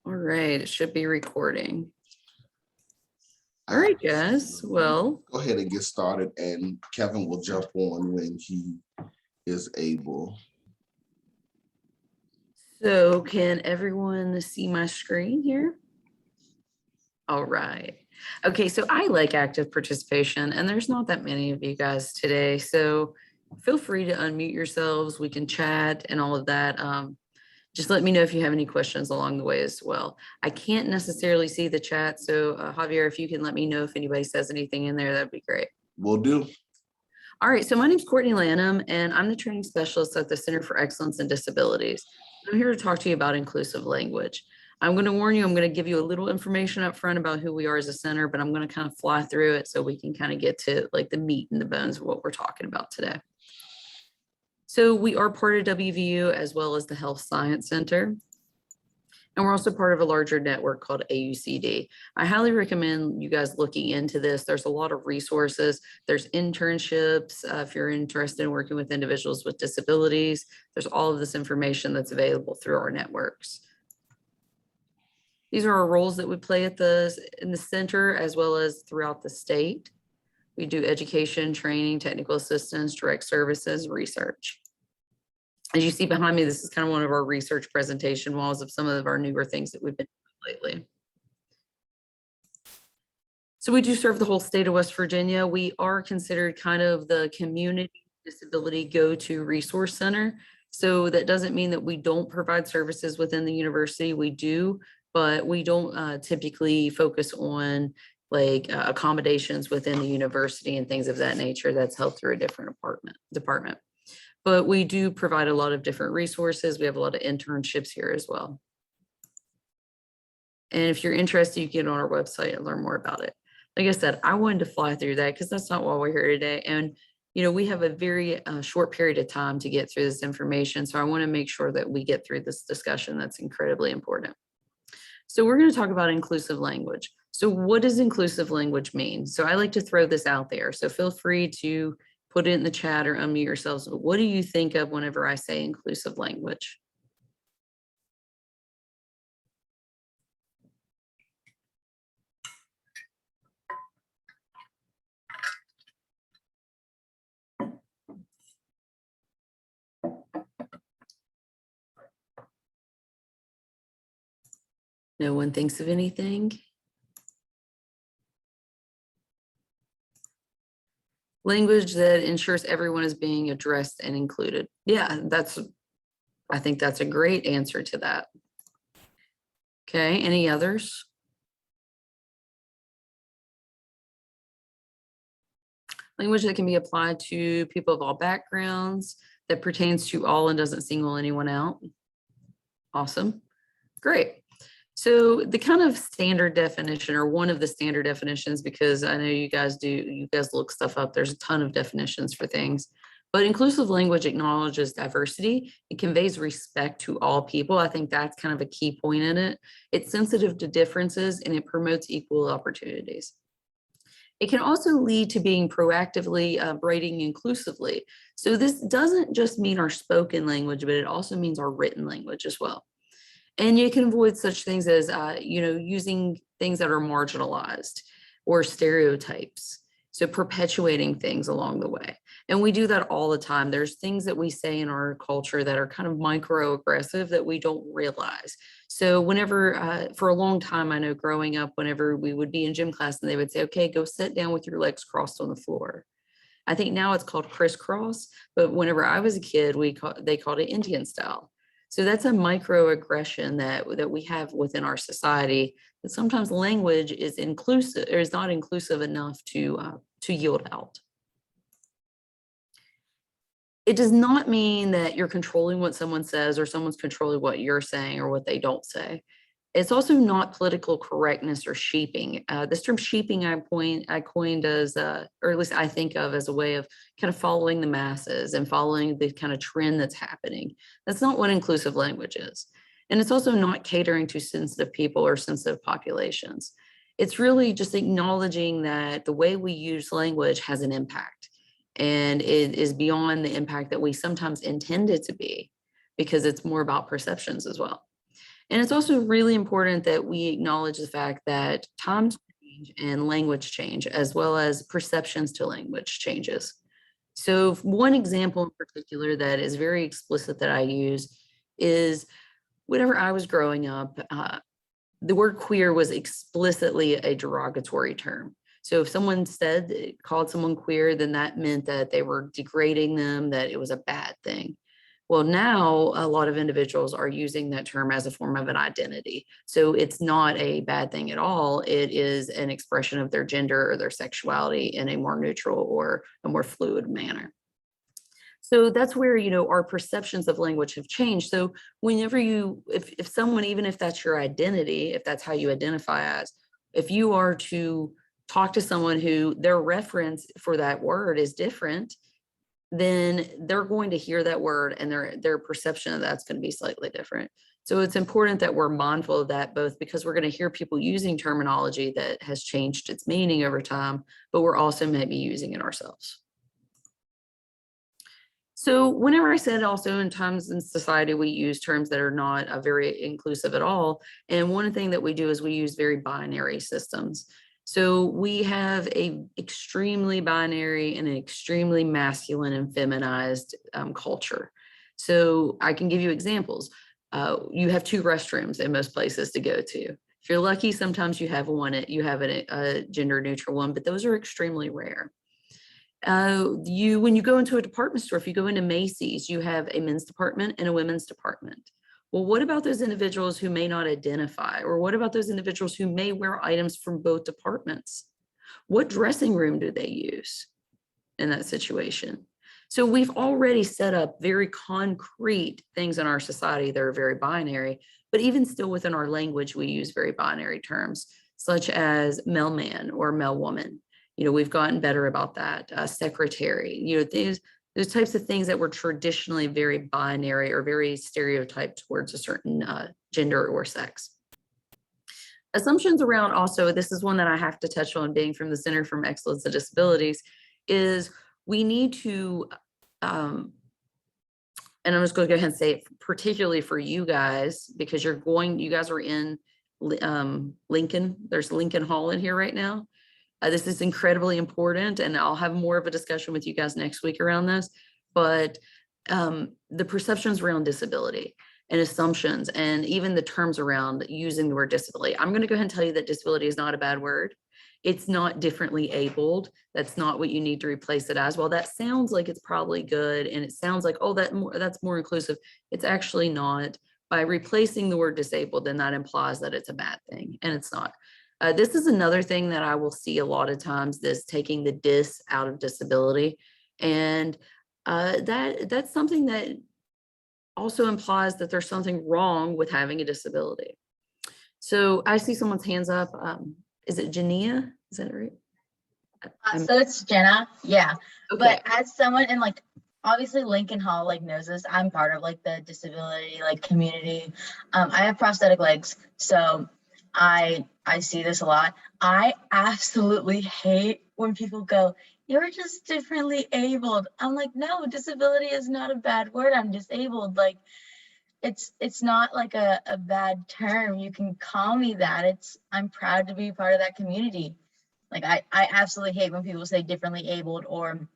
All right, it should be recording. All right, guys. Well, go ahead and get started, and Kevin will jump on when he is able. so can everyone see my screen here? All right. Okay, so I like active participation, and there's not that many of you guys today, so feel free to unmute yourselves. We can chat and all of that. Just let me know if you have any questions along the way as well. I can't necessarily see the chat, so Javier, if you can let me know if anybody says anything in there, that'd be great. Will do. All right, so my name's Courtney Lanham, and I'm the training specialist at the Center for Excellence in Disabilities. I'm here to talk to you about inclusive language. I'm going to warn you, I'm going to give you a little information up front about who we are as a center, but I'm going to kind of fly through it so we can kind of get to like the meat and the bones of what we're talking about today. So we are part of WVU as well as the Health Science Center. And we're also part of a larger network called AUCD. I highly recommend you guys looking into this. There's a lot of resources. There's internships if you're interested in working with individuals with disabilities. There's all of this information that's available through our networks. These are our roles that we play in the center as well as throughout the state. We do education, training, technical assistance, direct services, research. As you see behind me, this is kind of one of our research presentation walls of some of our newer things that we've been doing lately. So we do serve the whole state of West Virginia. We are considered kind of the community disability go-to resource center. So that doesn't mean that we don't provide services within the university. We do, but we don't typically focus on like accommodations within the university and things of that nature. That's held through a different department. But we do provide a lot of different resources. We have a lot of internships here as well. And if you're interested, you can get on our website and learn more about it. Like I said, I wanted to fly through that because that's not why we're here today. And, you know, we have a very short period of time to get through this information. So I want to make sure that we get through this discussion. That's incredibly important. So we're going to talk about inclusive language. So what does inclusive language mean? So I like to throw this out there. So feel free to put it in the chat or unmute yourselves. What do you think of whenever I say inclusive language? No one thinks of anything? Language that ensures everyone is being addressed and included. Yeah, I think that's a great answer to that. Okay, any others? Language that can be applied to people of all backgrounds, that pertains to all and doesn't single anyone out. Awesome, great. So the kind of standard definition, or one of the standard definitions, because I know you guys look stuff up, there's a ton of definitions for things, but inclusive language acknowledges diversity. It conveys respect to all people. I think that's kind of a key point in it. It's sensitive to differences and it promotes equal opportunities. It can also lead to being proactively writing inclusively. So this doesn't just mean our spoken language, but it also means our written language as well. And you can avoid such things as, you know, using things that are marginalized or stereotypes. So perpetuating things along the way. And we do that all the time. There's things that we say in our culture that are kind of microaggressive that we don't realize. So whenever, for a long time, I know growing up, whenever we would be in gym class and they would say, okay, go sit down with your legs crossed on the floor. I think now it's called crisscross, but whenever I was a kid, they called it Indian style. So that's a microaggression that we have within our society, that sometimes language is inclusive or is not inclusive enough to yield out. It does not mean that you're controlling what someone says or someone's controlling what you're saying or what they don't say. It's also not political correctness or sheeping. This term sheeping I coined as, or at least I think of as a way of kind of following the masses and following the kind of trend that's happening. That's not what inclusive language is. And it's also not catering to sensitive people or sensitive populations. It's really just acknowledging that the way we use language has an impact, and it is beyond the impact that we sometimes intend it to be, because it's more about perceptions as well. And it's also really important that we acknowledge the fact that times change and language change, as well as perceptions to language changes. So one example in particular that is very explicit that I use is whenever I was growing up, the word queer was explicitly a derogatory term. So if someone called someone queer, then that meant that they were degrading them, that it was a bad thing. Well, now a lot of individuals are using that term as a form of an identity. So it's not a bad thing at all. It is an expression of their gender or their sexuality in a more neutral or a more fluid manner. So that's where, our perceptions of language have changed. So whenever if someone, even if that's your identity, if that's how you identify as, if you are to talk to someone who their reference for that word is different, then they're going to hear that word and their perception of that's going to be slightly different. So it's important that we're mindful of that, both because we're going to hear people using terminology that has changed its meaning over time, but we're also maybe using it ourselves. So whenever I said also in times in society, we use terms that are not very inclusive at all. And one thing that we do is we use very binary systems. So we have a extremely binary and an extremely masculine and feminized culture. So I can give you examples. You have two restrooms in most places to go to. If you're lucky, sometimes you have a gender neutral one, but those are extremely rare. When you go into a department store, if you go into Macy's, you have a men's department and a women's department. Well, what about those individuals who may not identify? Or what about those individuals who may wear items from both departments? What dressing room do they use in that situation? So we've already set up very concrete things in our society that are very binary, but even still within our language, we use very binary terms, such as male man or male woman. We've gotten better about that. Secretary, those types of things that were traditionally very binary or very stereotyped towards a certain gender or sex. Assumptions around also, this is one that I have to touch on, being from the Center for Excellence in Disabilities, is we need to, and I'm just going to go ahead and say it particularly for you guys, because you guys are in Lincoln. There's Lincoln Hall in here right now. This is incredibly important, and I'll have more of a discussion with you guys next week around this, but the perceptions around disability and assumptions, and even the terms around using the word disability. I'm going to go ahead and tell you that disability is not a bad word. It's not differently abled. That's not what you need to replace it as. Well, that sounds like it's probably good, and it sounds like, oh, that's more inclusive. It's actually not. By replacing the word disabled, then that implies that it's a bad thing, and it's not. This is another thing that I will see a lot of times, this taking the dis out of disability. And that's something that also implies that there's something wrong with having a disability. So I see someone's hands up. Is it Jania? Is that right? So it's Jenna. Yeah. Okay. But as someone in obviously Lincoln Hall knows this, I'm part of the disability community. I have prosthetic legs, so I see this a lot. I absolutely hate when people go, "You're just differently abled." I'm like, no, disability is not a bad word. I'm disabled. It's not a bad term. You can call me that. I'm proud to be part of that community. I absolutely hate when people say differently abled, or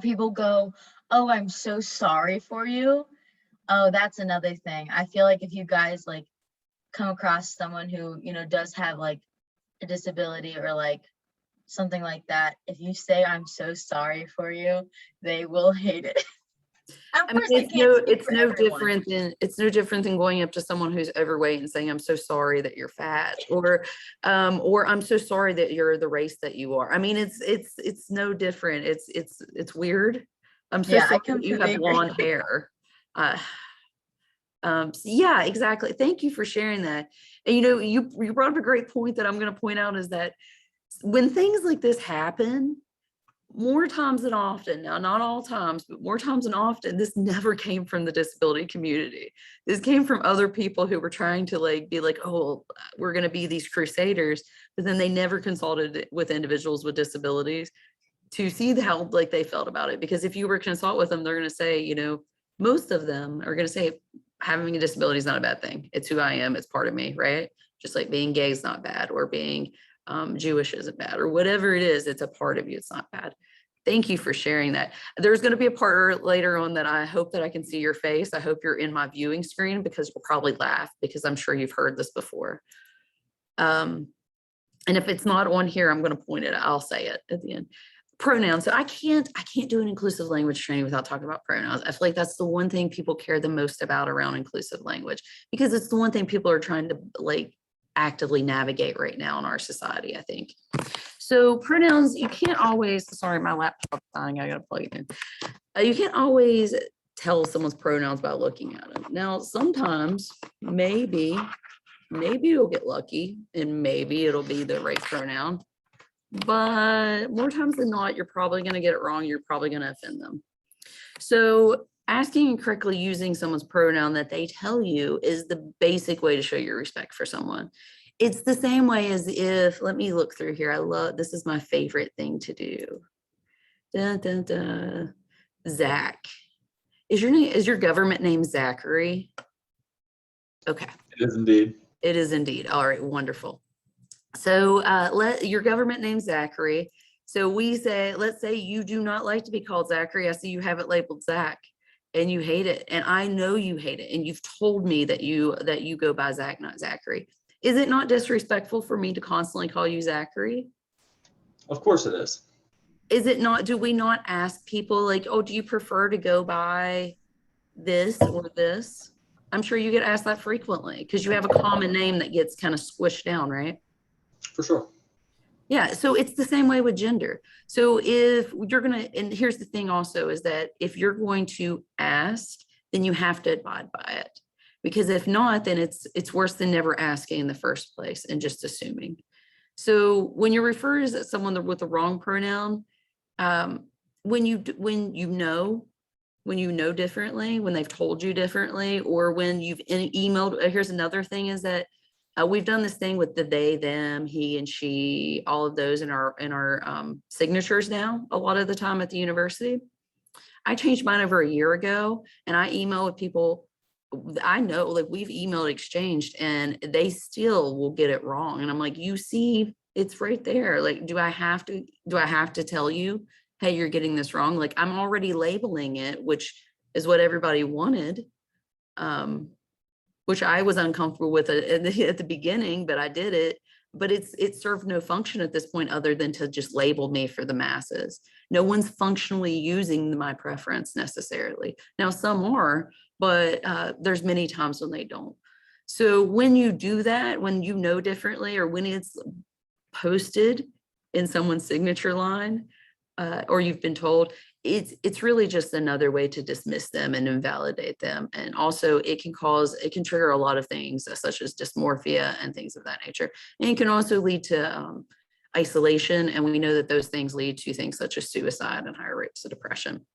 people go, "Oh, I'm so sorry for you." Oh, that's another thing. I feel like if you guys come across someone who does have a disability or something like that, if you say "I'm so sorry for you," they will hate it. I mean, it's no different than going up to someone who's overweight and saying, "I'm so sorry that you're fat," or "I'm so sorry that you're the race that you are." I mean, it's no different. It's weird. I'm so sorry that you have blonde hair. So yeah, exactly. Thank you for sharing that. And you brought up a great point that I'm going to point out, is that when things like this happen, more times than often, now not all times, but more times than often, this never came from the disability community. This came from other people who were trying to be like, "Oh, we're going to be these crusaders," but then they never consulted with individuals with disabilities to see how they felt about it. Because if you were to consult with them, they're going to say, most of them are going to say, having a disability is not a bad thing. It's who I am. It's part of me, right? Just like being gay is not bad, or being Jewish isn't bad, or whatever it is, it's a part of you. It's not bad. Thank you for sharing that. There's going to be a part later on that I hope that I can see your face. I hope you're in my viewing screen, because you'll probably laugh, because I'm sure you've heard this before. And if it's not on here, I'm going to point it out. I'll say it at the end. Pronouns. So I can't do an inclusive language training without talking about pronouns. I feel like that's the one thing people care the most about around inclusive language, because it's the one thing people are trying to like actively navigate right now in our society, I think. So pronouns, you can't always, sorry, my laptop's dying, I gotta plug it in. You can't always tell someone's pronouns by looking at them. Now, sometimes maybe you'll get lucky and maybe it'll be the right pronoun, but more times than not, you're probably gonna get it wrong. You're probably gonna offend them. So asking and correctly using someone's pronoun that they tell you is the basic way to show your respect for someone. It's the same way as if, let me look through here. I love, this is my favorite thing to do. Dun, dun, dun. Zach. Is your government name Zachary? Okay. It is indeed. It is indeed. All right, wonderful. So your government name Zachary. So we say, let's say you do not like to be called Zachary. I see you have it labeled Zach and you hate it. And I know you hate it. And you've told me that you go by Zach, not Zachary. Is it not disrespectful for me to constantly call you Zachary? Of course it is. Is it not? Do we not ask people like, oh, do you prefer to go by this or this? I'm sure you get asked that frequently because you have a common name that gets kind of squished down, right? For sure. Yeah, so it's the same way with gender. So if you're gonna, and here's the thing also, is that if you're going to ask, then you have to abide by it. Because if not, then it's worse than never asking in the first place and just assuming. So when you refer to someone with the wrong pronoun, when you know differently, when they've told you differently, or when you've emailed, here's another thing is that we've done this thing with the they, them, he and she, all of those in our signatures now, a lot of the time at the university. I changed mine over a year ago, and I email with people I know, like we've emailed exchanged and they still will get it wrong. And I'm like, you see, it's right there. Like, do I have to tell you, hey, you're getting this wrong? Like, I'm already labeling it, which is what everybody wanted, which I was uncomfortable with at the beginning, but I did it. But it served no function at this point other than to just label me for the masses. No one's functionally using my preference necessarily. Now, some are, but there's many times when they don't. So when you do that, when you know differently, or when it's posted in someone's signature line, or you've been told, it's really just another way to dismiss them and invalidate them. And also it can trigger a lot of things such as dysmorphia and things of that nature. And it can also lead to isolation. And we know that those things lead to things such as suicide and higher rates of depression.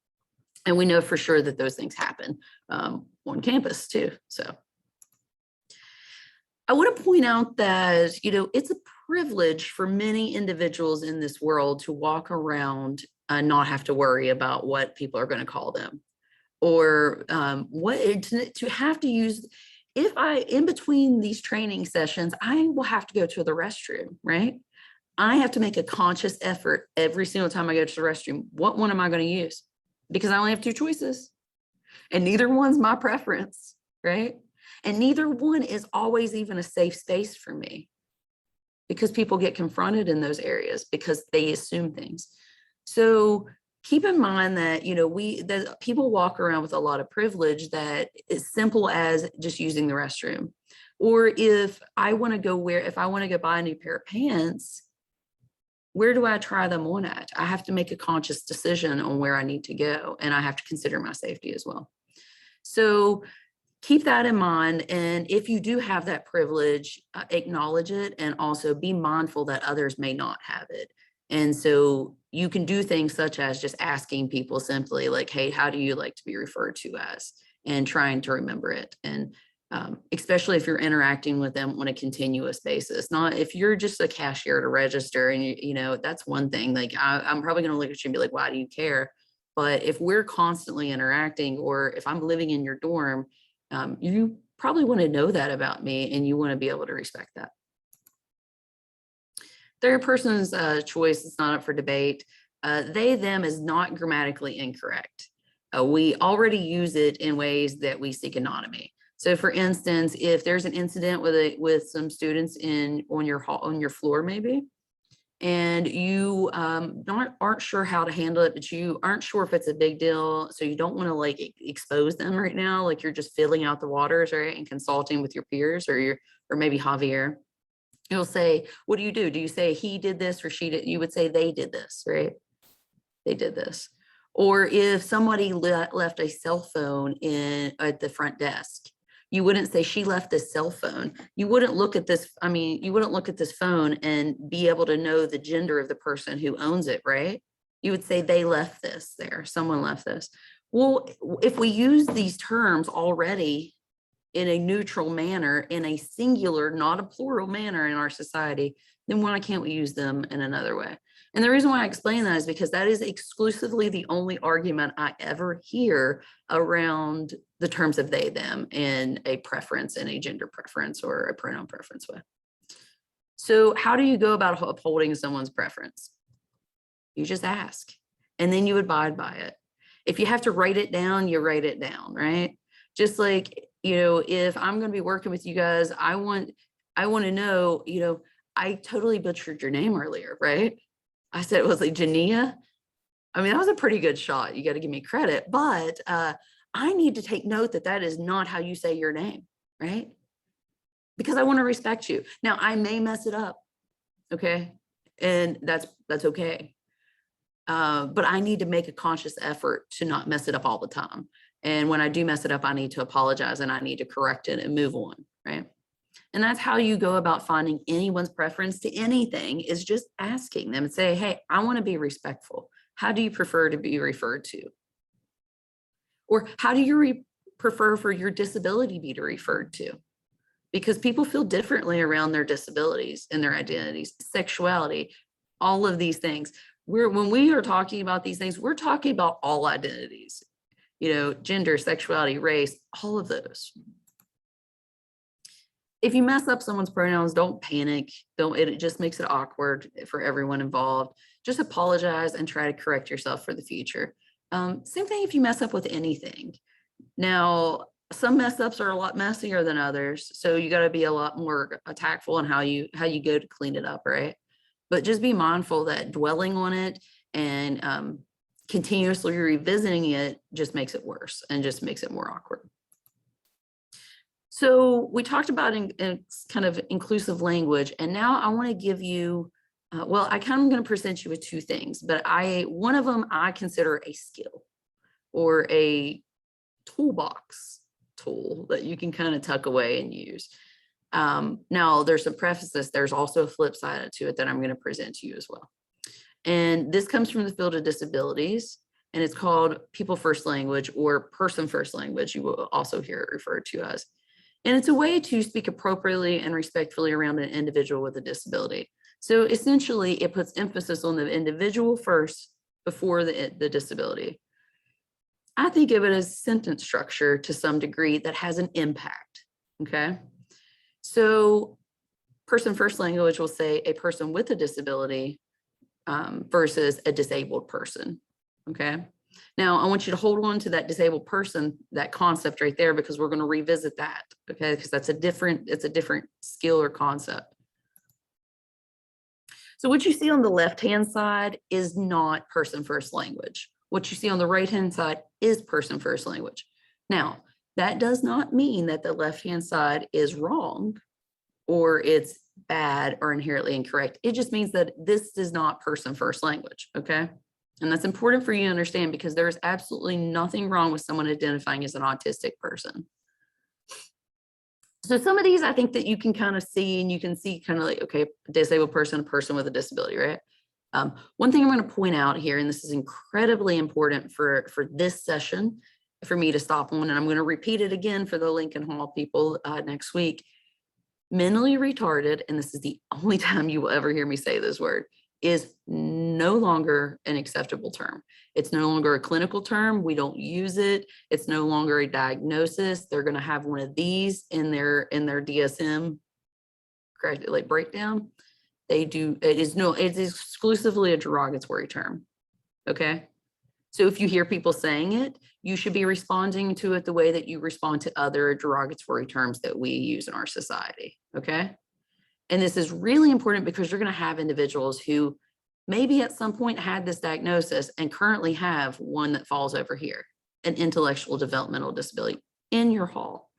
And we know for sure that those things happen on campus too. So I want to point out that, it's a privilege for many individuals in this world to walk around and not have to worry about what people are going to call them, or to have to use. If in between these training sessions, I will have to go to the restroom, right? I have to make a conscious effort every single time I go to the restroom. What one am I going to use? Because I only have two choices, and neither one's my preference, right? And neither one is always even a safe space for me, because people get confronted in those areas because they assume things. So keep in mind that, that people walk around with a lot of privilege that is simple as just using the restroom. Or if I want to go buy a new pair of pants, where do I try them on at? I have to make a conscious decision on where I need to go, and I have to consider my safety as well. So keep that in mind. And if you do have that privilege, acknowledge it, and also be mindful that others may not have it. And so you can do things such as just asking people simply like, hey, how do you like to be referred to as? And trying to remember it. And especially if you're interacting with them on a continuous basis. Not if you're just a cashier at a register and that's one thing. Like I'm probably going to look at you and be like, why do you care? But if we're constantly interacting, or if I'm living in your dorm You probably want to know that about me, and you want to be able to respect that. Third person's choice is not up for debate. They, them is not grammatically incorrect. We already use it in ways that we seek anonymity. So for instance, if there's an incident with some students on your floor maybe, and you aren't sure how to handle it, but you aren't sure if it's a big deal, so you don't want to like expose them right now, like you're just filling out the waters, right, and consulting with your peers or maybe Javier. You'll say, what do? Do you say he did this or she did? You would say they did this, right? They did this. Or if somebody left a cell phone at the front desk, you wouldn't say she left this cell phone. You wouldn't look at this. I mean, you wouldn't look at this phone and be able to know the gender of the person who owns it, right? You would say they left this there. Someone left this. Well, if we use these terms already in a neutral manner, in a singular, not a plural manner in our society, then why can't we use them in another way? And the reason why I explain that is because that is exclusively the only argument I ever hear around the terms of they, them in a preference, in a gender preference or a pronoun preference way. So how do you go about upholding someone's preference? You just ask, and then you abide by it. If you have to write it down, you write it down, right? Just like, if I'm going to be working with you guys, I want to know, I totally butchered your name earlier, right? I said it was like Jania. I mean, that was a pretty good shot. You got to give me credit, but I need to take note that that is not how you say your name, right? Because I want to respect you. Now, I may mess it up, okay? And that's okay. But I need to make a conscious effort to not mess it up all the time. And when I do mess it up, I need to apologize and I need to correct it and move on, right? And that's how you go about finding anyone's preference to anything, is just asking them and say, hey, I want to be respectful. How do you prefer to be referred to? Or how do you prefer for your disability to be referred to? Because people feel differently around their disabilities and their identities, sexuality, all of these things. When we are talking about these things, we're talking about all identities, gender, sexuality, race, all of those. If you mess up someone's pronouns, don't panic. It just makes it awkward for everyone involved. Just apologize and try to correct yourself for the future. Same thing if you mess up with anything. Now, some mess ups are a lot messier than others, so you got to be a lot more tactful in how you go to clean it up, right? But just be mindful that dwelling on it and continuously revisiting it just makes it worse and just makes it more awkward. So we talked about in kind of inclusive language, and now I want to give you, I kind of going to present you with two things, but one of them I consider a skill or a toolbox tool that you can kind of tuck away and use. Now there's some prefaces. There's also a flip side to it that I'm going to present to you as well. And this comes from the field of disabilities, and it's called people first language or person first language. You will also hear it referred to as. And it's a way to speak appropriately and respectfully around an individual with a disability. So essentially, it puts emphasis on the individual first before the disability. I think of it as sentence structure to some degree that has an impact, okay? So person first language will say a person with a disability versus a disabled person, okay? Now, I want you to hold on to that disabled person, that concept right there, because we're going to revisit that, okay? Because it's a different skill or concept. So what you see on the left-hand side is not person first language. What you see on the right-hand side is person first language. Now, that does not mean that the left-hand side is wrong or it's bad or inherently incorrect. It just means that this is not person first language, okay? And that's important for you to understand, because there is absolutely nothing wrong with someone identifying as an autistic person. So some of these I think that you can kind of see, and you can see kind of like, okay, a disabled person, a person with a disability, right? One thing I'm going to point out here, and this is incredibly important for this session, for me to stop on, and I'm going to repeat it again for the Lincoln Hall people next week. Mentally retarded, and this is the only time you will ever hear me say this word, is no longer an acceptable term. It's no longer a clinical term. We don't use it. It's no longer a diagnosis. They're going to have one of these in their DSM, correct, like breakdown. They do, it's exclusively a derogatory term. Okay. So if you hear people saying it, you should be responding to it the way that you respond to other derogatory terms that we use in our society. Okay. And this is really important because you're going to have individuals who maybe at some point had this diagnosis and currently have one that falls over here, an intellectual developmental disability in your hall,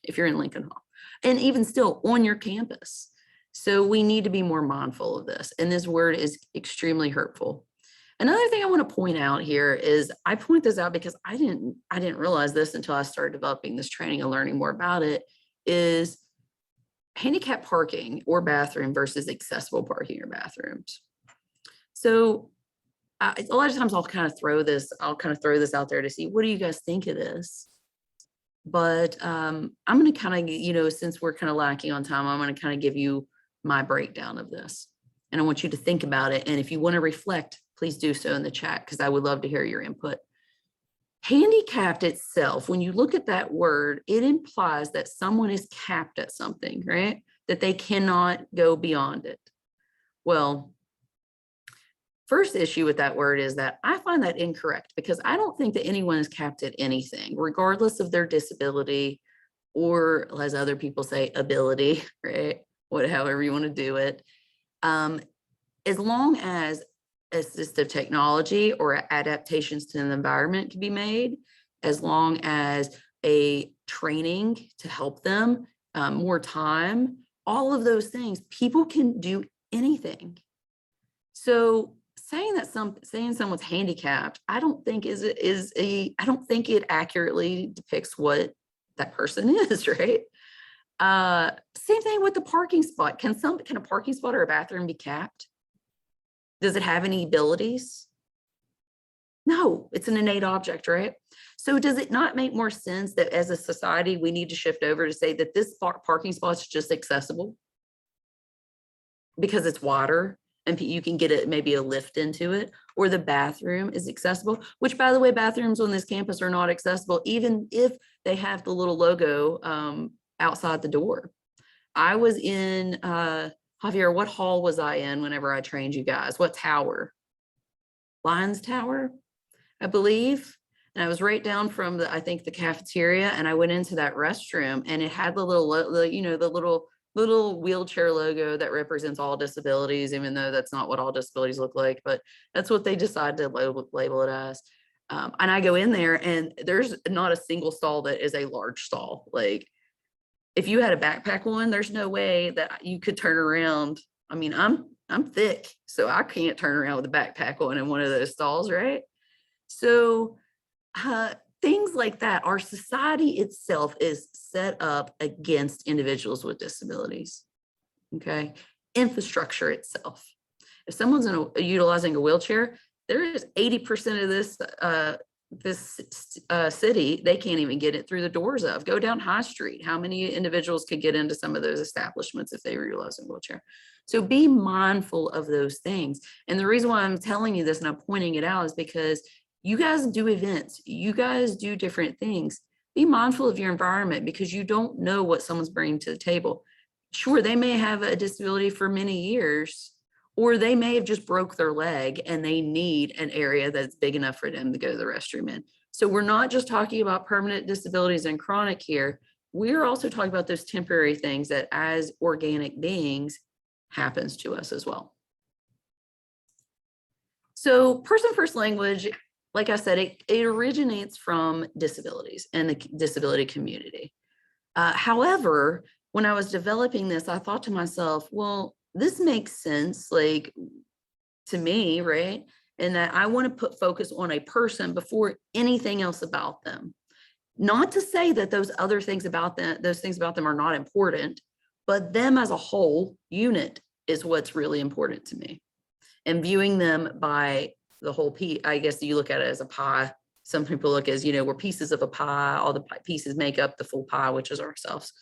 if you're in Lincoln Hall, and even still on your campus. So we need to be more mindful of this. And this word is extremely hurtful. Another thing I want to point out here is I point this out because I didn't realize this until I started developing this training and learning more about it, is handicap parking or bathroom versus accessible parking or bathrooms. So a lot of times I'll kind of throw this out there to see, what do you guys think of this? But I'm going to kind of, since we're kind of lacking on time, I'm going to kind of give you my breakdown of this. And I want you to think about it. And if you want to reflect, please do so in the chat, because I would love to hear your input. Handicapped itself, when you look at that word, it implies that someone is capped at something, right? That they cannot go beyond it. Well, first issue with that word is that I find that incorrect, because I don't think that anyone is capped at anything, regardless of their disability, or as other people say, ability, right? However you want to do it. As long as assistive technology or adaptations to the environment can be made, as long as a training to help them, more time, all of those things, people can do anything. So saying someone's handicapped, I don't think I don't think it accurately depicts what that person is, right? Same thing with the parking spot. Can a parking spot or a bathroom be capped? Does it have any abilities? No, it's an innate object, right? So does it not make more sense that as a society, we need to shift over to say that this parking spot is just accessible because it's water and you can get maybe a lift into it, or the bathroom is accessible, which, by the way, bathrooms on this campus are not accessible, even if they have the little logo outside the door. I was in, Javier, what hall was I in whenever I trained you guys? What tower? Lions Tower, I believe. And I was right down from I think the cafeteria, and I went into that restroom, and it had the little wheelchair logo that represents all disabilities, even though that's not what all disabilities look like, but that's what they decided to label it as. And I go in there, and there's not a single stall that is a large stall. Like, if you had a backpack on, there's no way that you could turn around. I mean, I'm thick, so I can't turn around with a backpack on in one of those stalls, right? So things like that, our society itself is set up against individuals with disabilities, okay? Infrastructure itself. If someone's utilizing a wheelchair, there is 80% of this city, they can't even get it through the doors of. Go down High Street. How many individuals could get into some of those establishments if they were utilizing a wheelchair? So be mindful of those things. And the reason why I'm telling you this and I'm pointing it out is because you guys do events, you guys do different things. Be mindful of your environment, because you don't know what someone's bringing to the table. Sure, they may have a disability for many years, or they may have just broke their leg and they need an area that's big enough for them to go to the restroom in. So we're not just talking about permanent disabilities and chronic here. We're also talking about those temporary things that as organic beings happens to us as well. So person first language, like I said, it originates from disabilities and the disability community. However, when I was developing this, I thought to myself, well, this makes sense, like, to me, right? And that I want to put focus on a person before anything else about them. Not to say that those things about them are not important, but them as a whole unit is what's really important to me. And viewing them by the whole piece, I guess you look at it as a pie. Some people look as, we're pieces of a pie. All the pieces make up the full pie, which is ourselves.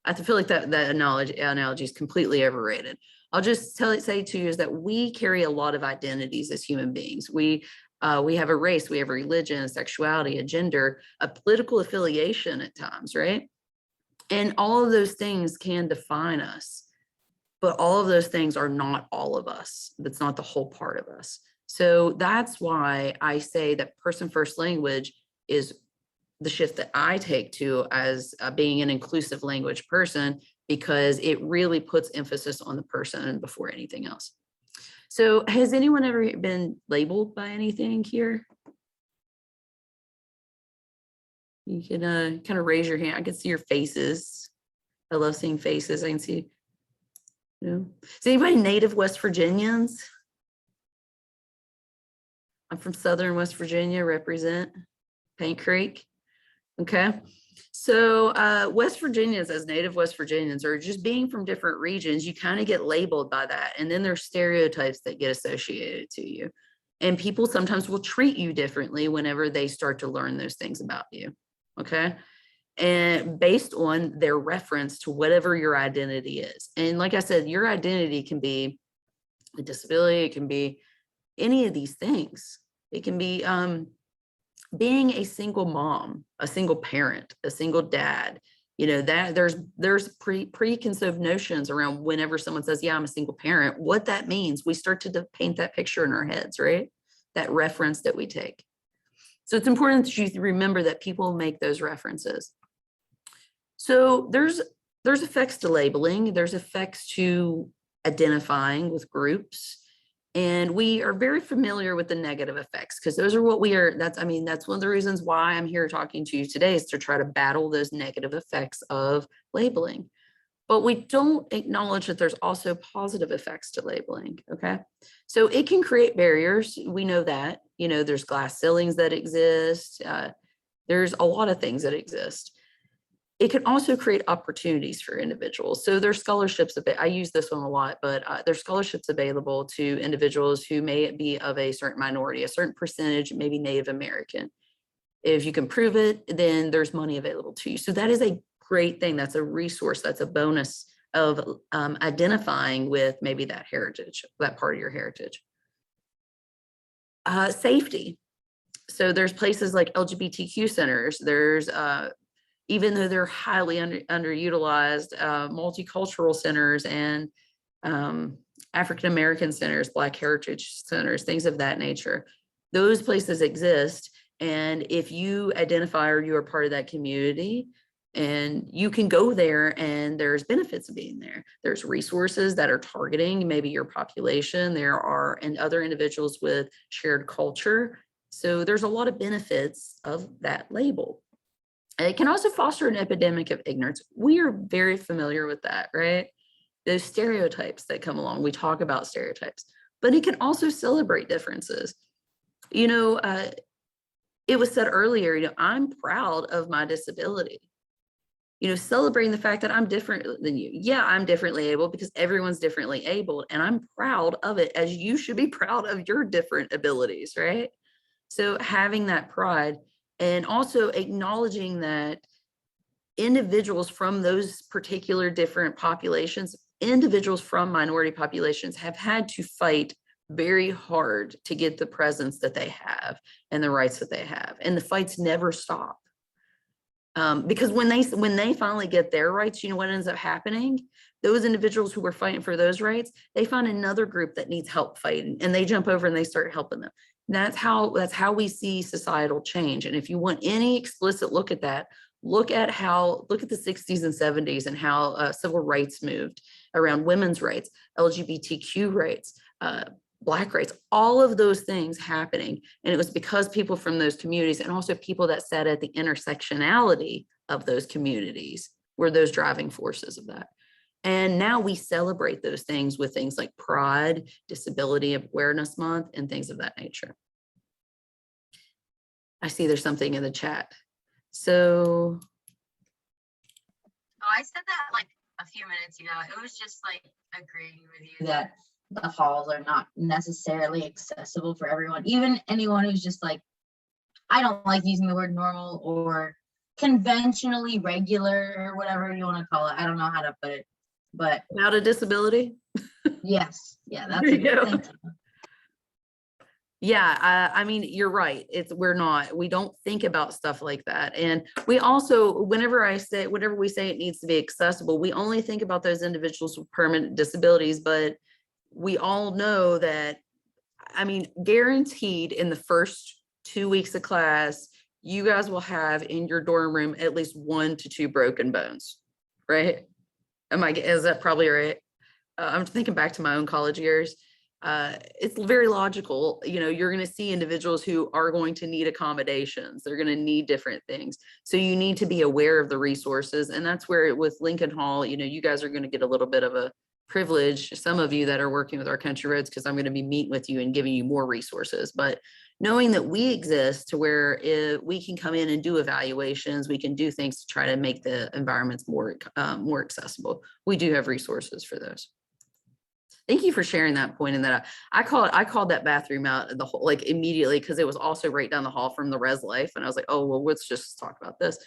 I feel like that analogy is completely overrated. I'll just say to you is that we carry a lot of identities as human beings. We have a race, we have a religion, a sexuality, a gender, a political affiliation at times, right? And all of those things can define us, but all of those things are not all of us. That's not the whole part of us. So that's why I say that person first language is the shift that I take to as being an inclusive language person, because it really puts emphasis on the person before anything else. So has anyone ever been labeled by anything here? You can kind of raise your hand. I can see your faces. I love seeing faces. I can see, you know. Is anybody native West Virginians? I'm from Southern West Virginia, represent Paint Creek. Okay. So West Virginians, as native West Virginians, or just being from different regions, you kind of get labeled by that. And then there's stereotypes that get associated to you. And people sometimes will treat you differently whenever they start to learn those things about you. Okay. And based on their reference to whatever your identity is. And like I said, your identity can be a disability, it can be any of these things. It can be being a single mom, a single parent, a single dad. You know, that there's preconceived notions around whenever someone says, yeah, I'm a single parent, what that means. We start to paint that picture in our heads, right? That reference that we take. So it's important that you remember that people make those references. So there's effects to labeling, there's effects to identifying with groups. And we are very familiar with the negative effects, because those are what we are, that's one of the reasons why I'm here talking to you today, is to try to battle those negative effects of labeling. But we don't acknowledge that there's also positive effects to labeling, okay? So it can create barriers, we know that, you know, there's glass ceilings that exist, there's a lot of things that exist. It can also create opportunities for individuals. So there's scholarships, I use this one a lot, but there's scholarships available to individuals who may be of a certain minority, a certain percentage, maybe Native American. If you can prove it, then there's money available to you. So that is a great thing. That's a resource. That's a bonus of identifying with maybe that heritage, that part of your heritage. Safety. So there's places like LGBTQ centers. There's even though they're highly underutilized, multicultural centers and African-American centers, Black heritage centers, things of that nature. Those places exist. And if you identify or you are part of that community, and you can go there and there's benefits of being there. There's resources that are targeting maybe your population. There are and other individuals with shared culture. So there's a lot of benefits of that label. It can also foster an epidemic of ignorance. We are very familiar with that, right? Those stereotypes that come along. We talk about stereotypes, but it can also celebrate differences. You know, it was said earlier, you know, I'm proud of my disability. You know, celebrating the fact that I'm different than you. Yeah, I'm differently able because everyone's differently abled, and I'm proud of it, as you should be proud of your different abilities, right? So having that pride, and also acknowledging that individuals from those particular different populations, individuals from minority populations, have had to fight very hard to get the presence that they have and the rights that they have. And the fights never stop. Because when they finally get their rights, you know what ends up happening? Those individuals who were fighting for those rights, they find another group that needs help fighting, and they jump over and they start helping them. That's how we see societal change. And if you want any explicit look at that, look at the 60s and 70s and how civil rights moved around women's rights, LGBTQ rights, Black rights, all of those things happening. And it was because people from those communities, and also people that sat at the intersectionality of those communities, were those driving forces of that. And now we celebrate those things with things like Pride, Disability Awareness Month, and things of that nature. I see there's something in the chat. So. Oh, I said that like a few minutes ago. It was just like agreeing with you that the halls are not necessarily accessible for everyone, even anyone who's just like, I don't like using the word normal, or conventionally regular or whatever you want to call it. I don't know how to put it, but Without a disability? yes, yeah, that's There a you good go. thing. Yeah, I mean, you're right. We don't think about stuff like that. And we also, whenever we say it needs to be accessible, we only think about those individuals with permanent disabilities, but we all know that, I mean, guaranteed in the first 2 weeks of class, you guys will have in your dorm room at least 1 to 2 broken bones, right? Is that probably right? I'm thinking back to my own college years. It's very logical. You know, you're going to see individuals who are going to need accommodations. They're going to need different things. So you need to be aware of the resources. And that's where with Lincoln Hall, you know, you guys are going to get a little bit of a privilege, some of you that are working with our country roads, because I'm going to be meeting with you and giving you more resources. But knowing that we exist to where we can come in and do evaluations, we can do things to try to make the environments more accessible. We do have resources for those. Thank you for sharing that point. And that I called that bathroom out the whole, like immediately, because it was also right down the hall from the Res Life. And I was like, oh, well, let's just talk about this.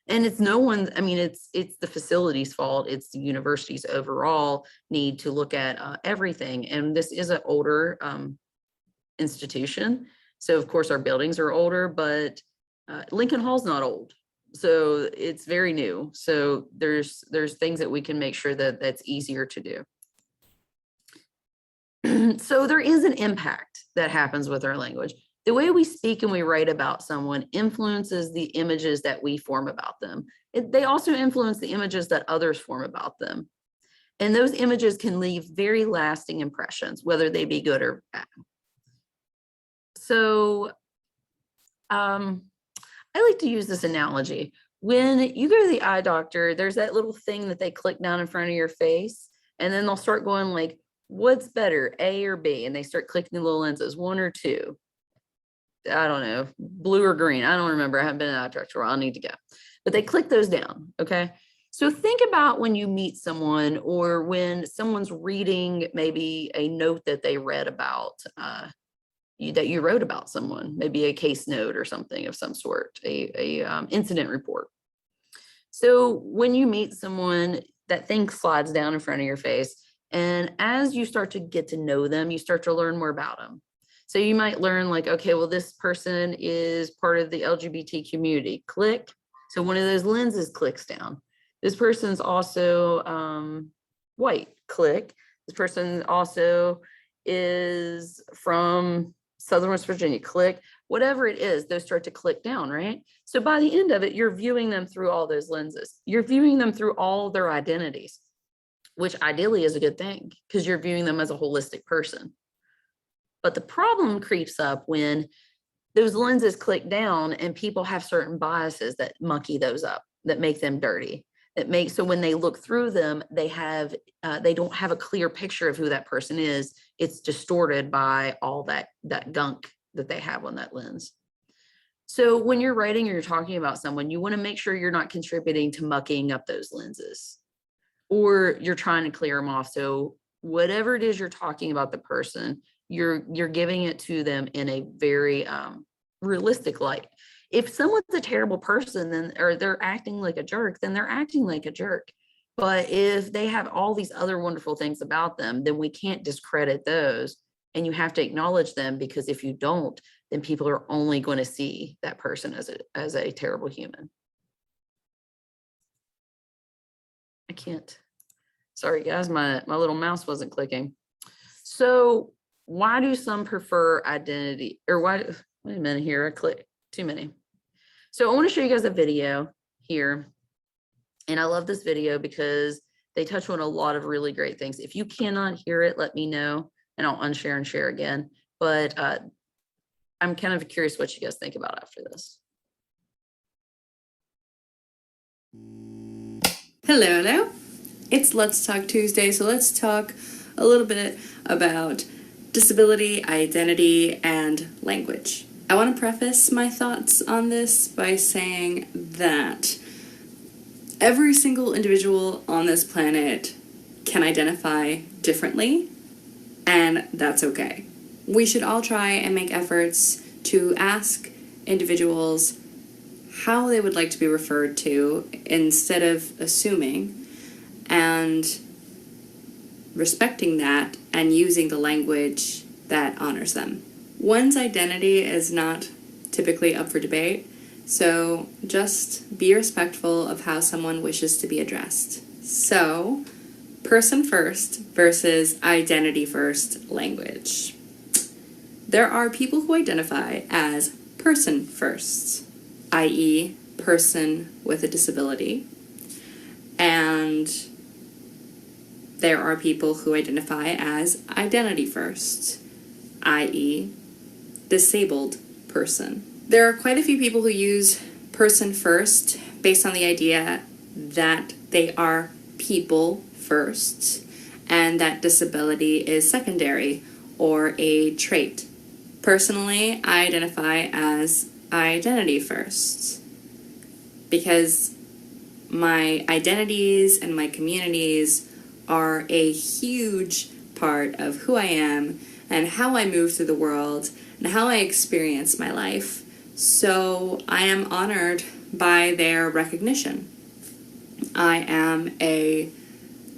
And it's no one's, I mean, it's the facility's fault. It's the university's overall need to look at everything. And this is an older institution. So of course our buildings are older, but Lincoln Hall's not old. So it's very new. So there's things that we can make sure that that's easier to do. So there is an impact that happens with our language. The way we speak and we write about someone influences the images that we form about them. They also influence the images that others form about them. And those images can leave very lasting impressions, whether they be good or bad. So I like to use this analogy. When you go to the eye doctor, there's that little thing that they click down in front of your face, and then they'll start going like, what's better, A or B? And they start clicking the little lenses, 1 or 2. I don't know, blue or green. I don't remember. I haven't been in that director. I'll need to go. But they click those down. Okay. So think about when you meet someone or when someone's reading maybe a note that they read about that you wrote about someone, maybe a case note or something of some sort, a incident report. So when you meet someone, that thing slides down in front of your face. And as you start to get to know them, you start to learn more about them. So you might learn like, okay, well, this person is part of the LGBT community. Click. So one of those lenses clicks down. This person's also white. Click. This person also is from Southern West Virginia. Click. Whatever it is, those start to click down, right? So by the end of it, you're viewing them through all those lenses. You're viewing them through all their identities, which ideally is a good thing because you're viewing them as a holistic person. But the problem creeps up when those lenses click down and people have certain biases that monkey those up, that make them dirty, so when they look through them, they don't have a clear picture of who that person is. It's distorted by all that gunk that they have on that lens. So when you're writing or you're talking about someone, you want to make sure you're not contributing to mucking up those lenses, or you're trying to clear them off. So whatever it is you're talking about the person, you're giving it to them in a very realistic light. If someone's a terrible person, or they're acting like a jerk, then they're acting like a jerk. But if they have all these other wonderful things about them, then we can't discredit those. And you have to acknowledge them, because if you don't, then people are only going to see that person as a terrible human. I can't. Sorry, guys, my little mouse wasn't clicking. So why do some prefer identity, or wait a minute here, I clicked too many. So I want to show you guys a video here. And I love this video because they touch on a lot of really great things. If you cannot hear it, let me know and I'll unshare and share again. But I'm kind of curious what you guys think about after this. Hello. It's Let's Talk Tuesday, so let's talk a little bit about disability, identity, and language. I want to preface my thoughts on this by saying that every single individual on this planet can identify differently, and that's okay. We should all try and make efforts to ask individuals how they would like to be referred to instead of assuming, and respecting that and using the language that honors them. One's identity is not typically up for debate, so just be respectful of how someone wishes to be addressed. So, person first versus identity first language. There are people who identify as person first, i.e., person with a disability, and there are people who identify as identity first, i.e., disabled person. There are quite a few people who use person first based on the idea that they are people first and that disability is secondary or a trait. Personally, I identify as identity first because my identities and my communities are a huge part of who I am and how I move through the world and how I experience my life. So I am honored by their recognition. I am a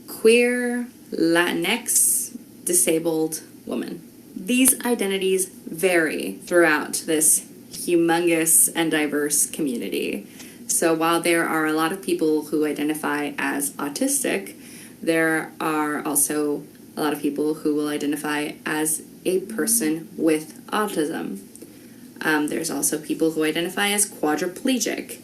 queer, Latinx, disabled woman. These identities vary throughout this humongous and diverse community. So while there are a lot of people who identify as autistic, there are also a lot of people who will identify as a person with autism. There's also people who identify as quadriplegic,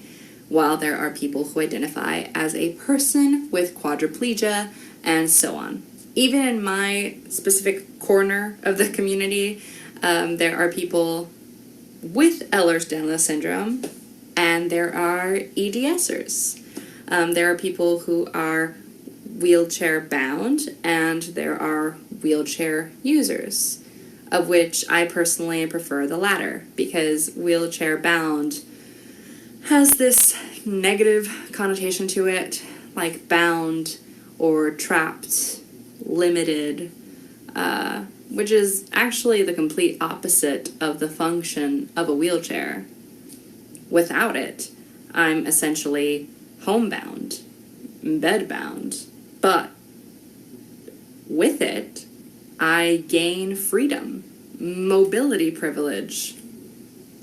while there are people who identify as a person with quadriplegia, and so on. Even in my specific corner of the community, there are people with Ehlers-Danlos syndrome, and there are EDSers. There are people who are wheelchair bound, and there are wheelchair users, of which I personally prefer the latter, because wheelchair bound has this negative connotation to it, like bound or trapped, limited, which is actually the complete opposite of the function of a wheelchair. Without it, I'm essentially homebound, bedbound, but with it, I gain freedom, mobility privilege.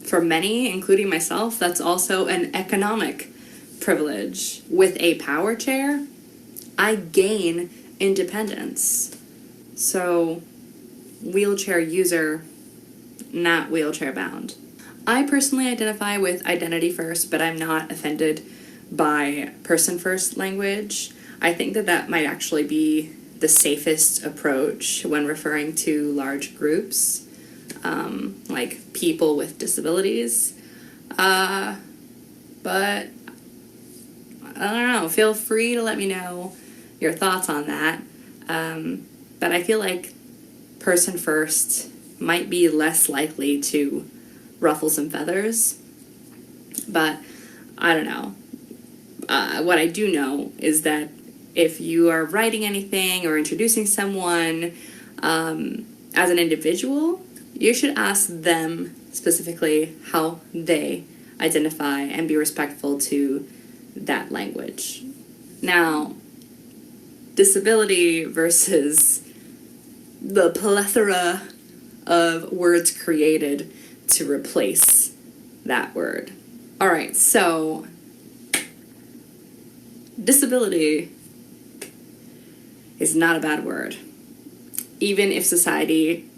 For many, including myself, that's also an economic privilege. With a power chair, I gain independence. So, wheelchair user, not wheelchair bound. I personally identify with identity first, but I'm not offended by person first language. I think that that might actually be the safest approach when referring to large groups, like people with disabilities. But I don't know, feel free to let me know your thoughts on that. But I feel like person first might be less likely to ruffle some feathers. But I don't know. What I do know is that if you are writing anything or introducing someone as an individual, you should ask them specifically how they identify and be respectful to that language. Now, disability versus the plethora of words created to replace that word. All right, so disability is not a bad word, even if society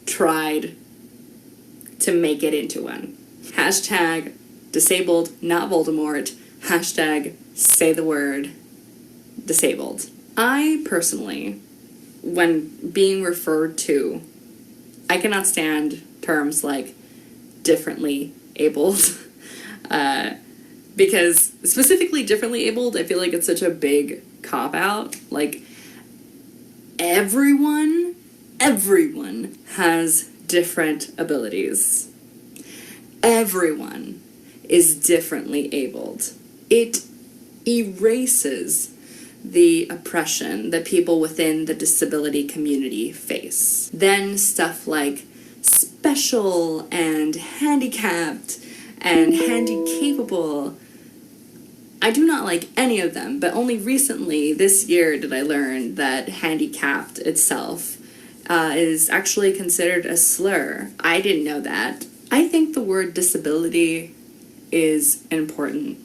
tried to make it into one. Hashtag disabled, not Voldemort. Hashtag say the word disabled. I personally, when being referred to, I cannot stand terms like differently abled. Because specifically differently abled, I feel like it's such a big cop-out. Like, everyone has different abilities. Everyone is differently abled. It erases the oppression that people within the disability community face. Then stuff like special and handicapped and handy capable. I do not like any of them, but only recently this year did I learn that handicapped itself is actually considered a slur. I didn't know that. I think the word disability is important.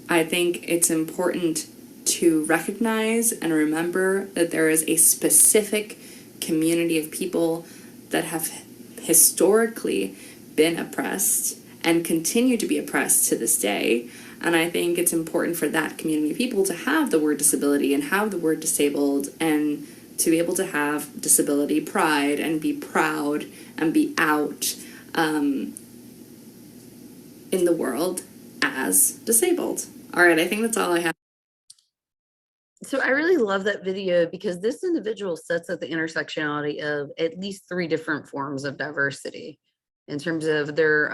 I think it's important to recognize and remember that there is a specific community of people that have historically been oppressed and continue to be oppressed to this day. And I think it's important for that community of people to have the word disability and have the word disabled and to be able to have disability pride and be proud and be out in the world as disabled. All right, I think that's all I have. So I really love that video because this individual sets up the intersectionality of at least 3 different forms of diversity in terms of their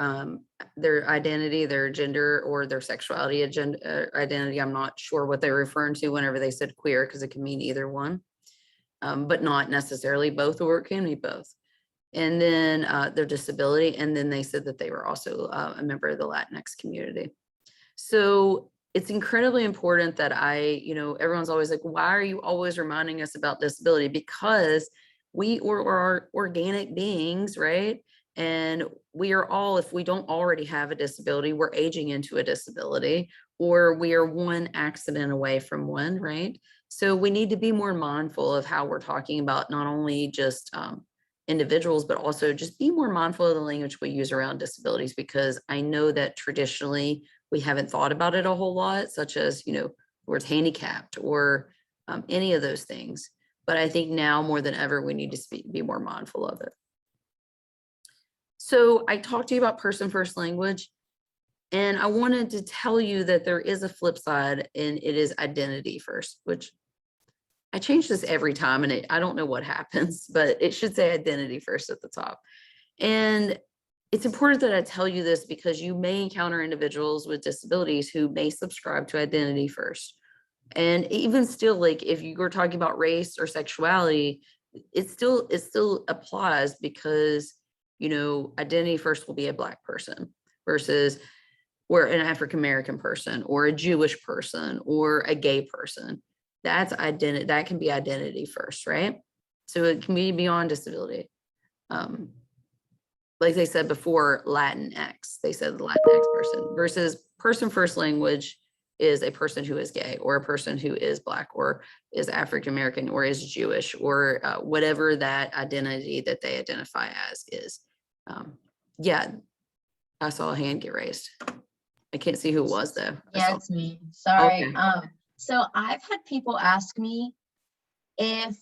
identity, their gender, or their sexuality identity. I'm not sure what they're referring to whenever they said queer, because it can mean either one, but not necessarily both, or it can be both. And then their disability, and then they said that they were also a member of the Latinx community. So it's incredibly important that everyone's always like, why are you always reminding us about disability? Because we are organic beings, right? And we are all, if we don't already have a disability, we're aging into a disability, or we are one accident away from one, right? So we need to be more mindful of how we're talking about not only just individuals, but also just be more mindful of the language we use around disabilities, because I know that traditionally we haven't thought about it a whole lot, such as, words handicapped or any of those things. But I think now more than ever, we need to be more mindful of it. So I talked to you about person first language, and I wanted to tell you that there is a flip side, and it is identity first, which I change this every time, and I don't know what happens, but it should say identity first at the top. And it's important that I tell you this because you may encounter individuals with disabilities who may subscribe to identity first. And even still, like if you were talking about race or sexuality, it still applies, because identity first will be a Black person versus or an African American person or a Jewish person or a gay person. That's identity. That can be identity first, right? So it can be beyond disability. Like they said before, Latinx, they said the Latinx person versus person first language is a person who is gay, or a person who is Black, or is African American, or is Jewish, or whatever that identity that they identify as is. Yeah, I saw a hand get raised. I can't see who it was though. Yeah, it's me. Sorry. Okay. So I've had people ask me if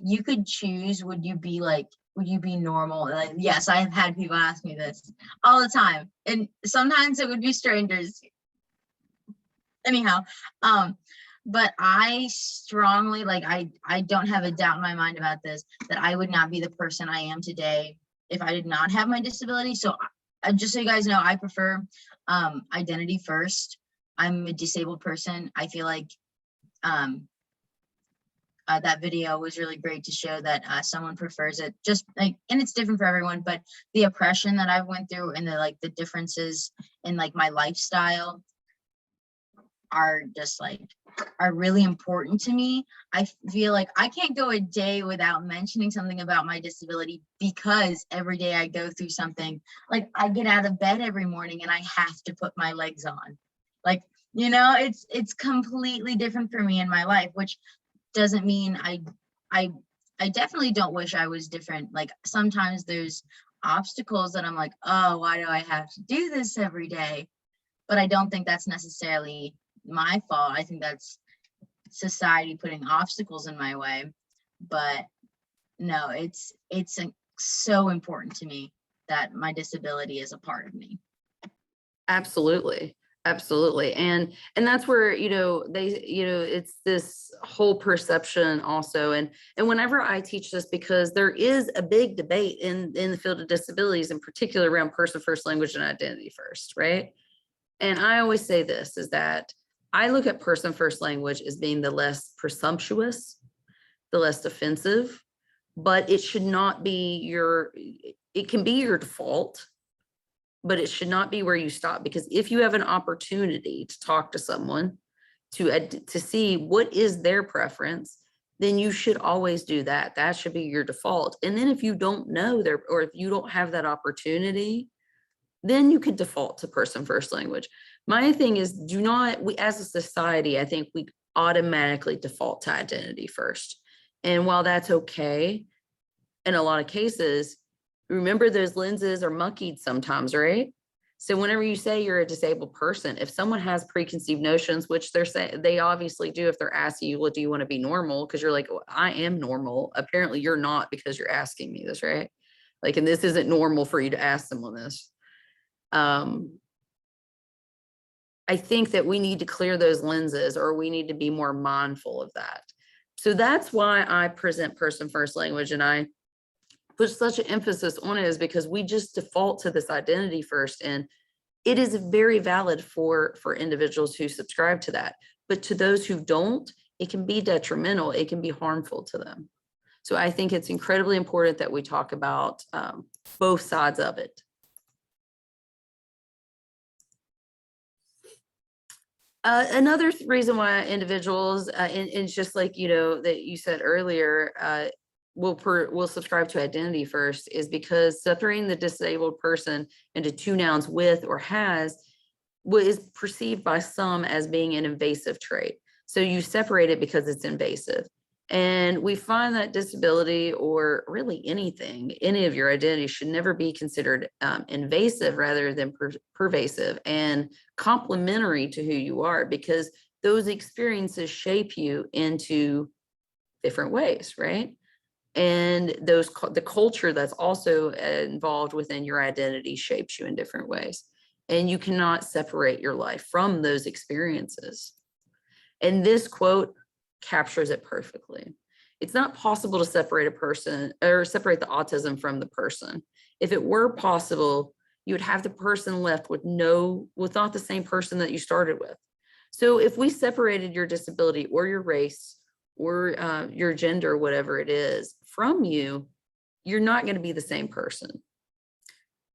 you could choose, would you be normal? Like, yes, I've had people ask me this all the time, and sometimes it would be strangers. Anyhow, but I strongly, I don't have a doubt in my mind about this, that I would not be the person I am today if I did not have my disability. So just so you guys know, I prefer identity first. I'm a disabled person. I feel like that video was really great to show that someone prefers it, just like, and it's different for everyone, but the oppression that I went through and the differences in my lifestyle are just are really important to me. I feel like I can't go a day without mentioning something about my disability, because every day I go through something. Like, I get out of bed every morning and I have to put my legs on. It's completely different for me in my life, which doesn't mean I definitely don't wish I was different. Like, sometimes there's obstacles that I'm like, oh, why do I have to do this every day? But I don't think that's necessarily my fault. I think that's society putting obstacles in my way. But no, it's so important to me that my disability is a part of me. Absolutely. Absolutely. And that's where, it's this whole perception also. And whenever I teach this, because there is a big debate in the field of disabilities, in particular around person first language and identity first, right? And I always say this, is that I look at person first language as being the less presumptuous, the less offensive, but it should not be it can be your default, but it should not be where you stop, because if you have an opportunity to talk to someone to see what is their preference, then you should always do that. That should be your default. And then if you don't know or if you don't have that opportunity, then you could default to person first language. My thing is, we as a society, I think we automatically default to identity first. And while that's okay, in a lot of cases, remember those lenses are monkeyed sometimes, right? So whenever you say you're a disabled person, if someone has preconceived notions, which they're saying they obviously do, if they're asking you, well, do you want to be normal? Because you're like, well, I am normal. Apparently you're not, because you're asking me this, right? Like, and this isn't normal for you to ask someone this. I think that we need to clear those lenses, or we need to be more mindful of that. So that's why I present person first language, and I put such an emphasis on it, is because we just default to this identity first. And it is very valid for individuals who subscribe to that. But to those who don't, it can be detrimental. It can be harmful to them. So I think it's incredibly important that we talk about both sides of it. Another reason why individuals, and it's just like, that you said earlier, will subscribe to identity first, is because separating the disabled person into two nouns, with or has, is perceived by some as being an invasive trait. So you separate it because it's invasive. And we find that disability, or really anything, any of your identities, should never be considered invasive rather than pervasive and complementary to who you are, because those experiences shape you into different ways, right? And the culture that's also involved within your identity shapes you in different ways. And you cannot separate your life from those experiences. And this quote captures it perfectly. It's not possible to separate a person, or separate the autism from the person. If it were possible, you would have the person left with not the same person that you started with. So if we separated your disability or your race or your gender, whatever it is, from you, you're not going to be the same person.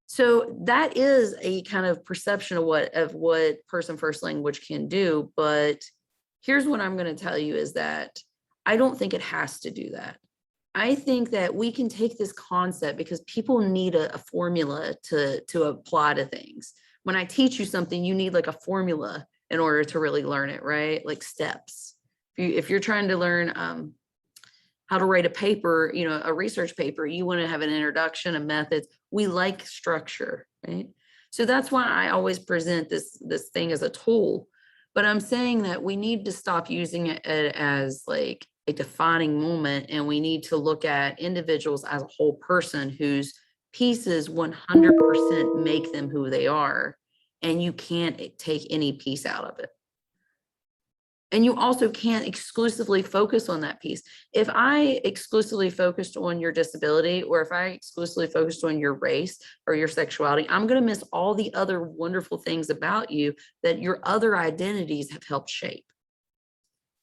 So that is a kind of perception of what person first language can do. But here's what I'm going to tell you, is that I don't think it has to do that. I think that we can take this concept, because people need a formula to apply to things. When I teach you something, you need like a formula in order to really learn it, right? Like steps. If you're trying to learn how to write a paper, a research paper, you want to have an introduction, a method. We like structure, right? So that's why I always present this thing as a tool. But I'm saying that we need to stop using it as like a defining moment, and we need to look at individuals as a whole person whose pieces 100% make them who they are, and you can't take any piece out of it. And you also can't exclusively focus on that piece. If I exclusively focused on your disability, or if I exclusively focused on your race or your sexuality, I'm going to miss all the other wonderful things about you that your other identities have helped shape,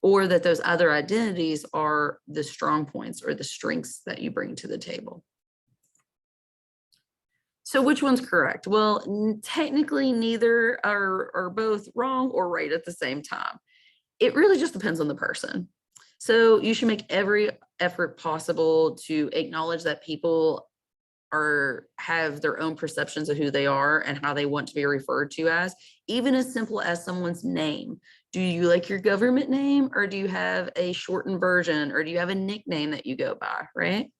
or that those other identities are the strong points or the strengths that you bring to the table. So which one's correct? Well, technically neither are both wrong or right at the same time. It really just depends on the person. So you should make every effort possible to acknowledge that people have their own perceptions of who they are and how they want to be referred to as, even as simple as someone's name. Do you like your government name, or do you have a shortened version, or do you have a nickname that you go by, right?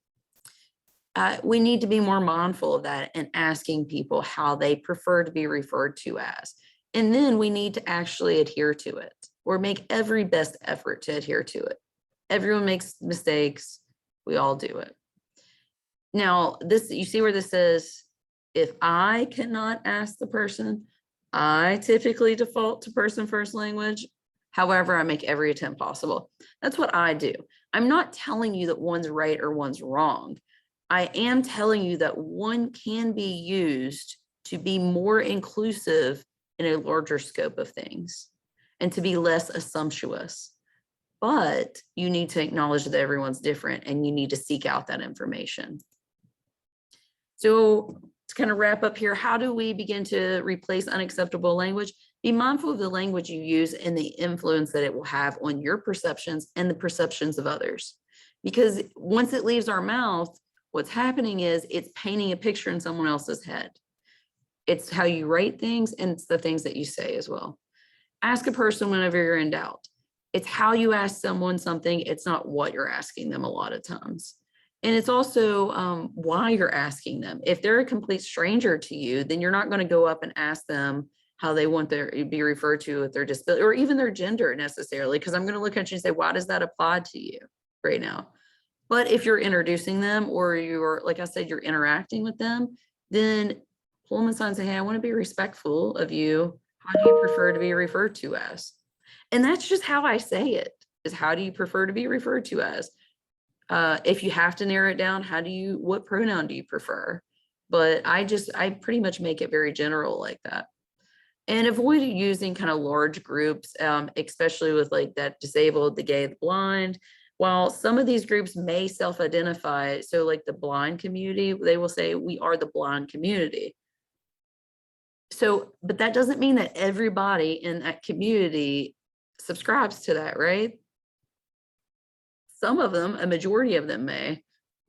We need to be more mindful of that and asking people how they prefer to be referred to as. And then we need to actually adhere to it, or make every best effort to adhere to it. Everyone makes mistakes. We all do it. Now, you see where this says, if I cannot ask the person, I typically default to person first language. However, I make every attempt possible. That's what I do. I'm not telling you that one's right or one's wrong. I am telling you that one can be used to be more inclusive in a larger scope of things, and to be less assumptuous. But you need to acknowledge that everyone's different, and you need to seek out that information. So to kind of wrap up here, how do we begin to replace unacceptable language? Be mindful of the language you use and the influence that it will have on your perceptions and the perceptions of others. Because once it leaves our mouth, what's happening is it's painting a picture in someone else's head. It's how you write things, and it's the things that you say as well. Ask a person whenever you're in doubt. It's how you ask someone something. It's not what you're asking them a lot of times. And it's also why you're asking them. If they're a complete stranger to you, then you're not going to go up and ask them how they want to be referred to with their disability or even their gender necessarily, because I'm going to look at you and say, why does that apply to you right now? But if you're introducing them or you're, like I said, you're interacting with them, then pull them aside and say, hey, I want to be respectful of you. How do you prefer to be referred to as? And that's just how I say it, is how do you prefer to be referred to as? If you have to narrow it down, what pronoun do you prefer? But I pretty much make it very general like that. And avoid using kind of large groups, especially with like that disabled, the gay, the blind. While some of these groups may self-identify, so like the blind community, they will say, we are the blind community. So, but that doesn't mean that everybody in that community subscribes to that, right? Some of them, a majority of them may,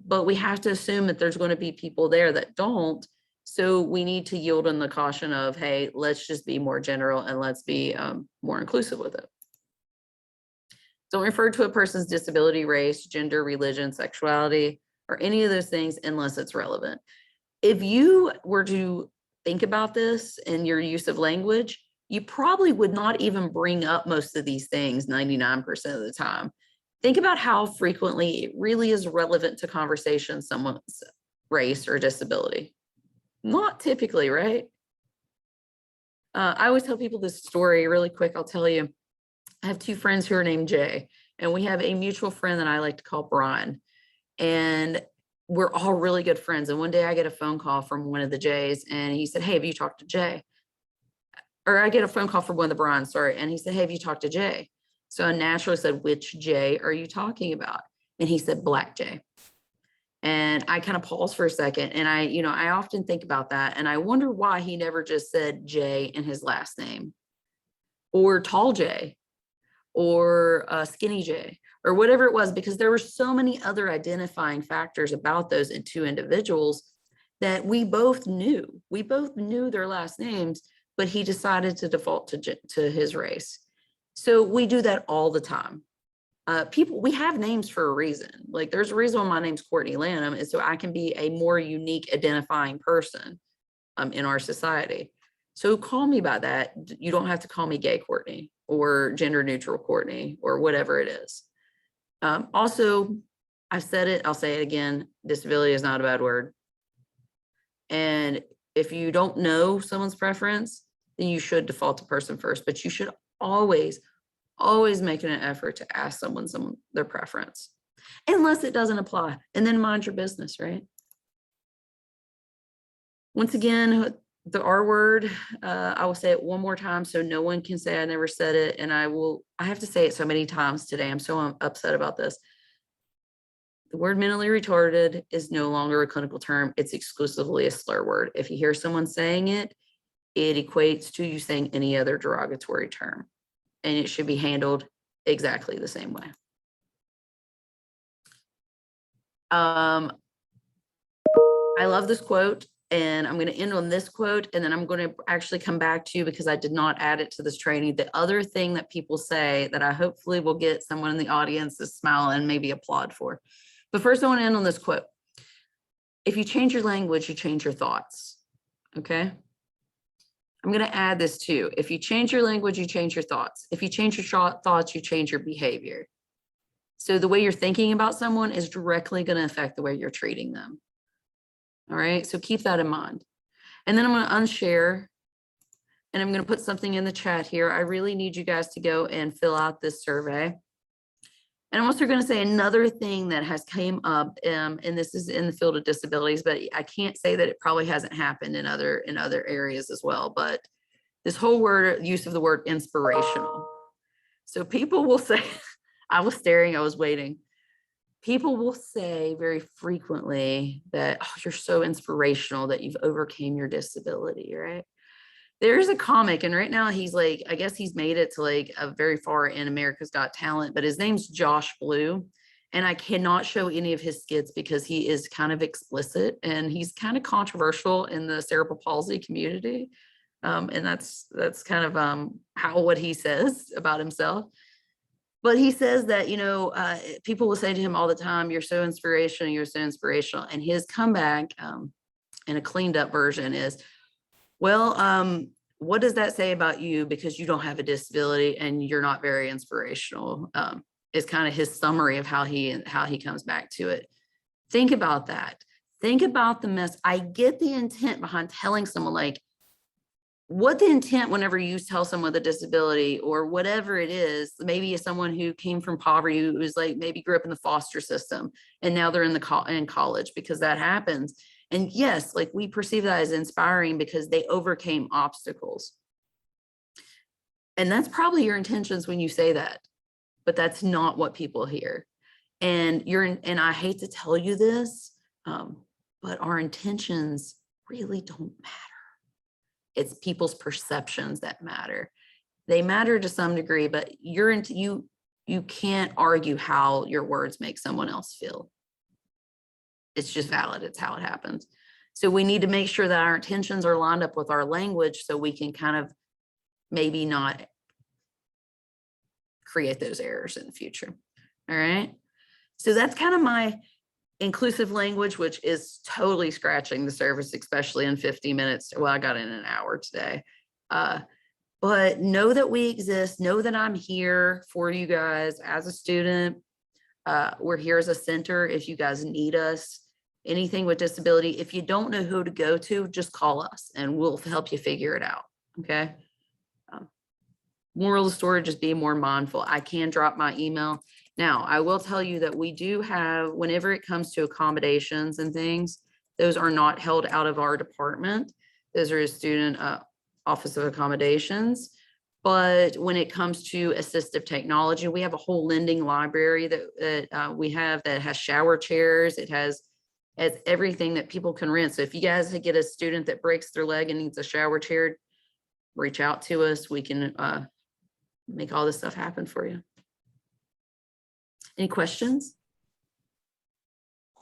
but we have to assume that there's going to be people there that don't. So we need to yield on the caution of, hey, let's just be more general and let's be more inclusive with it. Don't refer to a person's disability, race, gender, religion, sexuality, or any of those things unless it's relevant. If you were to think about this in your use of language, you probably would not even bring up most of these things 99% of the time. Think about how frequently it really is relevant to conversation, someone's race or disability. Not typically, right? I always tell people this story really quick. I'll tell you, I have two friends who are named Jay, and we have a mutual friend that I like to call Brian. And we're all really good friends. And one day I get a phone call from one of the Jays, and he said, hey, have you talked to Jay? Or I get a phone call from one of the Brian's, sorry. And he said, hey, have you talked to Jay? So I naturally said, which Jay are you talking about? And he said, Black Jay. And I kind of paused for a second, and I often think about that, and I wonder why he never just said Jay in his last name, or Tall Jay, or Skinny Jay, or whatever it was, because there were so many other identifying factors about those two individuals that we both knew. We both knew their last names, but he decided to default to his race. So we do that all the time. We have names for a reason. Like there's a reason why my name's Courtney Lanham, is so I can be a more unique identifying person in our society. So call me by that. You don't have to call me gay Courtney or gender neutral Courtney or whatever it is. Also, I've said it, I'll say it again, disability is not a bad word. And if you don't know someone's preference, then you should default to person first, but you should always making an effort to ask someone their preference, unless it doesn't apply, and then mind your business, right? Once again, the R word, I will say it one more time so no one can say I never said it, and I have to say it so many times today. I'm so upset about this. The word mentally retarded is no longer a clinical term. It's exclusively a slur word. If you hear someone saying it, it equates to you saying any other derogatory term. And it should be handled exactly the same way. I love this quote, and I'm going to end on this quote, and then I'm going to actually come back to you because I did not add it to this training. The other thing that people say that I hopefully will get someone in the audience to smile and maybe applaud for. But first, I want to end on this quote. If you change your language, you change your thoughts. Okay? I'm going to add this too. If you change your language, you change your thoughts. If you change your thoughts, you change your behavior. So the way you're thinking about someone is directly going to affect the way you're treating them. All right. So keep that in mind. And then I'm going to unshare, and I'm going to put something in the chat here. I really need you guys to go and fill out this survey. And I'm also going to say another thing that has came up, and this is in the field of disabilities, but I can't say that it probably hasn't happened in other areas as well. But this whole use of the word inspirational. So people will say, I was staring, I was waiting. people will say very frequently that, oh, you're so inspirational that you've overcame your disability, right? There's a comic, and right now he's like, I guess he's made it to like a very far in America's Got Talent, but his name's Josh Blue. And I cannot show any of his skits because he is kind of explicit and he's kind of controversial in the cerebral palsy community. And that's kind of how what he says about himself. But he says that, people will say to him all the time, you're so inspirational, you're so inspirational. And his comeback in a cleaned up version is, well, what does that say about you? Because you don't have a disability and you're not very inspirational. Is kind of his summary of how he comes back to it. Think about that. Think about the mess. I get the intent behind telling someone, like, what the intent whenever you tell someone with a disability or whatever it is, maybe as someone who came from poverty, who was like maybe grew up in the foster system and now they're in college, because that happens. And yes, like we perceive that as inspiring because they overcame obstacles. And that's probably your intentions when you say that, but that's not what people hear. And and I hate to tell you this, but our intentions really don't matter. It's people's perceptions that matter. They matter to some degree, but you can't argue how your words make someone else feel. It's just valid. It's how it happens. So we need to make sure that our intentions are lined up with our language so we can kind of maybe not create those errors in the future. All right. So that's kind of my inclusive language, which is totally scratching the surface, especially in 50 minutes. Well, I got in an hour today. But know that we exist. Know that I'm here for you guys as a student. We're here as a center if you guys need us. Anything with disability, if you don't know who to go to, just call us and we'll help you figure it out. Okay. Moral of the story, just be more mindful. I can drop my email. Now, I will tell you that we do have, whenever it comes to accommodations and things, those are not held out of our department. Those are a student office of accommodations. But when it comes to assistive technology, we have a whole lending library that we have that has shower chairs. It has everything that people can rent. So if you guys get a student that breaks their leg and needs a shower chair, reach out to us. We can make all this stuff happen for you. Any questions?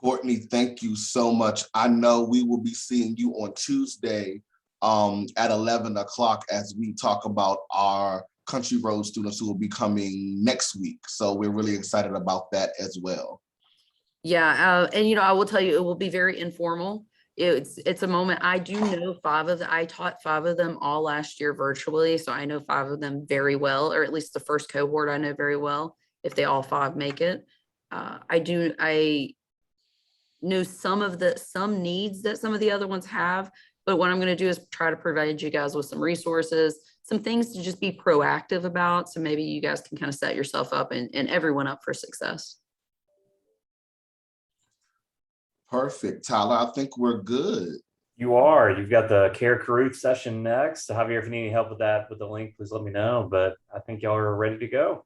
Courtney, thank you so much. I know we will be seeing you on Tuesday at 11 o'clock as we talk about our Country Road students who will be coming next week. So we're really excited about that as well. Yeah, and I will tell you, it will be very informal. It's a moment. I do know I taught 5 of them all last year virtually. So I know 5 of them very well, or at least the first cohort I know very well, if they all 5 make it. I know some needs that some of the other ones have, but what I'm going to do is try to provide you guys with some resources, some things to just be proactive about. So maybe you guys can kind of set yourself up and everyone up for success. Perfect, Tyler. I think we're good. You are. You've got the Care Caruth session next. So Javier, if you need any help with that, with the link, please let me know. But I think y'all are ready to go.